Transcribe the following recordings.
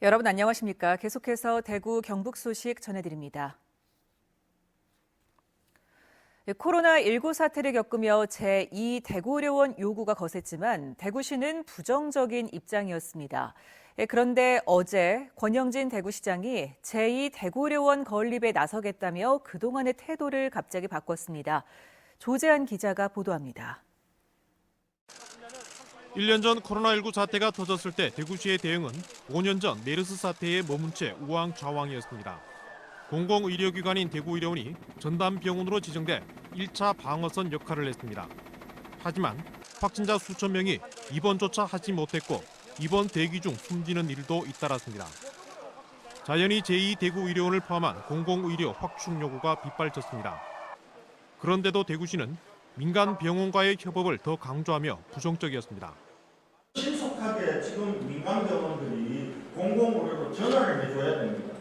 여러분 안녕하십니까? 계속해서 대구 경북 소식 전해드립니다. 코로나19 사태를 겪으며 제2 대구의료원 요구가 거셌지만 대구시는 부정적인 입장이었습니다. 그런데 어제 권영진 대구시장이 제2 대구의료원 건립에 나서겠다며 그동안의 태도를 갑자기 바꿨습니다. 조재한 기자가 보도합니다. 1년 전 코로나19 사태가 터졌을 때 대구시의 대응은 5년 전 메르스 사태에 머문 채 우왕좌왕이었습니다. 공공의료기관인 대구의료원이 전담병원으로 지정돼 1차 방어선 역할을 했습니다. 하지만 확진자 수천 명이 입원조차 하지 못했고 입원 대기 중 숨지는 일도 잇따랐습니다. 자연히 제2 대구의료원을 포함한 공공의료 확충 요구가 빗발쳤습니다. 그런데도 대구시는 민간 병원과의 협업을 더 강조하며 부정적이었습니다. 신속하게 지금 민간 병원들이 공공의료로 전환을 해줘야 됩니다.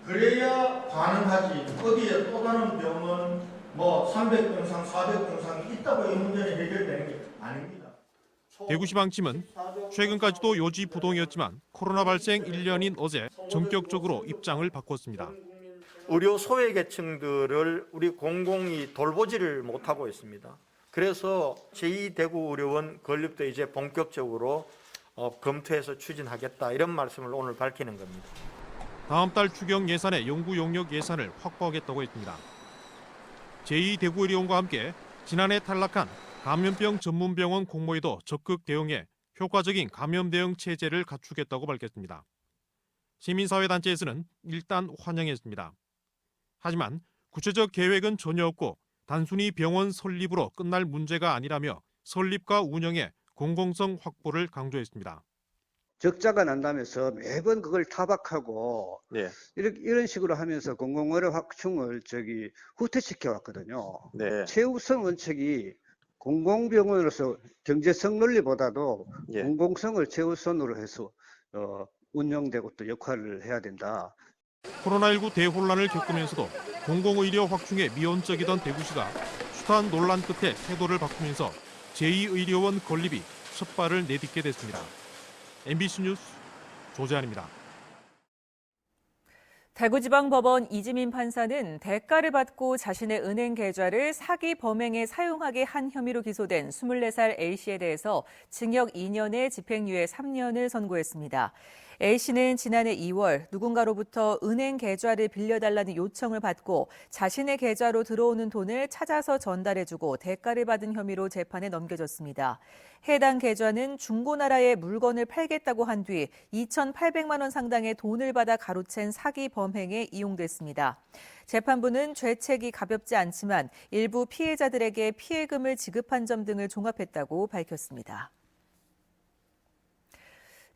그래야 가능하지. 어디에 또 다른 병원 300병상, 400병상이 있다고 이 문제는 해결되는 게 아닙니다. 대구시 방침은 최근까지도 요지부동이었지만 코로나 발생 1년인 어제 전격적으로 입장을 바꿨습니다. 의료 소외계층들을 우리 공공이 돌보지를 못하고 있습니다. 그래서 제2대구의료원 건립도 이제 본격적으로 검토해서 추진하겠다 이런 말씀을 오늘 밝히는 겁니다. 다음 달 추경 예산에 연구 용역 예산을 확보하겠다고 했습니다. 제2대구의료원과 함께 지난해 탈락한 감염병 전문병원 공모에도 적극 대응해 효과적인 감염 대응 체제를 갖추겠다고 밝혔습니다. 시민사회단체에서는 일단 환영했습니다. 하지만 구체적 계획은 전혀 없고 단순히 병원 설립으로 끝날 문제가 아니라며 설립과 운영의 공공성 확보를 강조했습니다. 적자가 난다면서 매번 그걸 타박하고 네. 이런 식으로 하면서 공공의료 확충을 후퇴시켜 왔거든요. 네. 최우선 원칙이 공공병원으로서 경제성 논리보다도 예. 공공성을 최우선으로 해서 운영되고 또 역할을 해야 된다. 코로나19 대혼란을 겪으면서도 공공의료 확충에 미온적이던 대구시가 숱한 논란 끝에 태도를 바꾸면서 제2의료원 건립이 첫 발을 내딛게 됐습니다. MBC 뉴스 조재한입니다. 대구지방법원 이지민 판사는 대가를 받고 자신의 은행 계좌를 사기 범행에 사용하게 한 혐의로 기소된 24살 A씨에 대해서 징역 2년에 집행유예 3년을 선고했습니다. A씨는 지난해 2월 누군가로부터 은행 계좌를 빌려달라는 요청을 받고 자신의 계좌로 들어오는 돈을 찾아서 전달해주고 대가를 받은 혐의로 재판에 넘겨졌습니다. 해당 계좌는 중고나라에 물건을 팔겠다고 한 뒤 2,800만 원 상당의 돈을 받아 가로챈 사기 범행에 이용됐습니다. 재판부는 죄책이 가볍지 않지만 일부 피해자들에게 피해금을 지급한 점 등을 종합했다고 밝혔습니다.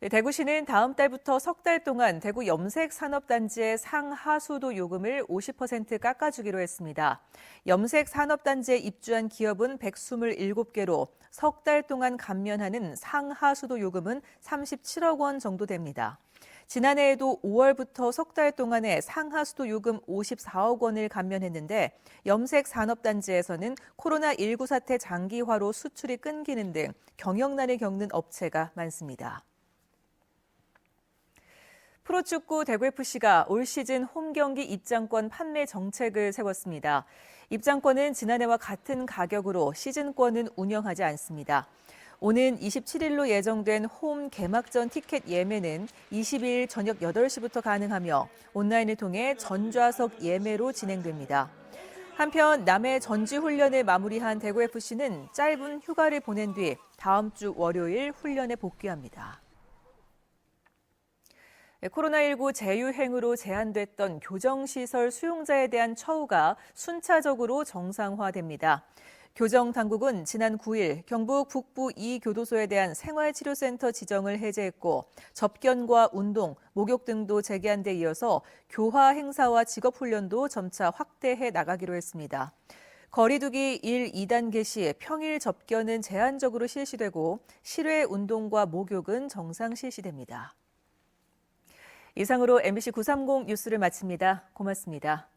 대구시는 다음 달부터 석 달 동안 대구 염색산업단지의 상하수도 요금을 50% 깎아주기로 했습니다. 염색산업단지에 입주한 기업은 127개로 석 달 동안 감면하는 상하수도 요금은 37억 원 정도 됩니다. 지난해에도 5월부터 석 달 동안의 상하수도 요금 54억 원을 감면했는데 염색산업단지에서는 코로나19 사태 장기화로 수출이 끊기는 등 경영난을 겪는 업체가 많습니다. 프로축구 대구FC가 올 시즌 홈경기 입장권 판매 정책을 세웠습니다. 입장권은 지난해와 같은 가격으로 시즌권은 운영하지 않습니다. 오는 27일로 예정된 홈 개막전 티켓 예매는 22일 저녁 8시부터 가능하며 온라인을 통해 전좌석 예매로 진행됩니다. 한편 남해 전지훈련을 마무리한 대구FC는 짧은 휴가를 보낸 뒤 다음 주 월요일 훈련에 복귀합니다. 코로나19 제유행으로 제한됐던 교정시설 수용자에 대한 처우가 순차적으로 정상화됩니다. 교정당국은 지난 9일 경북 북부 2교도소에 대한 생활치료센터 지정을 해제했고 접견과 운동, 목욕 등도 재개한 데 이어서 교화 행사와 직업훈련도 점차 확대해 나가기로 했습니다. 거리두기 1, 2단계 시 평일 접견은 제한적으로 실시되고 실외 운동과 목욕은 정상 실시됩니다. 이상으로 MBC 930 뉴스를 마칩니다. 고맙습니다.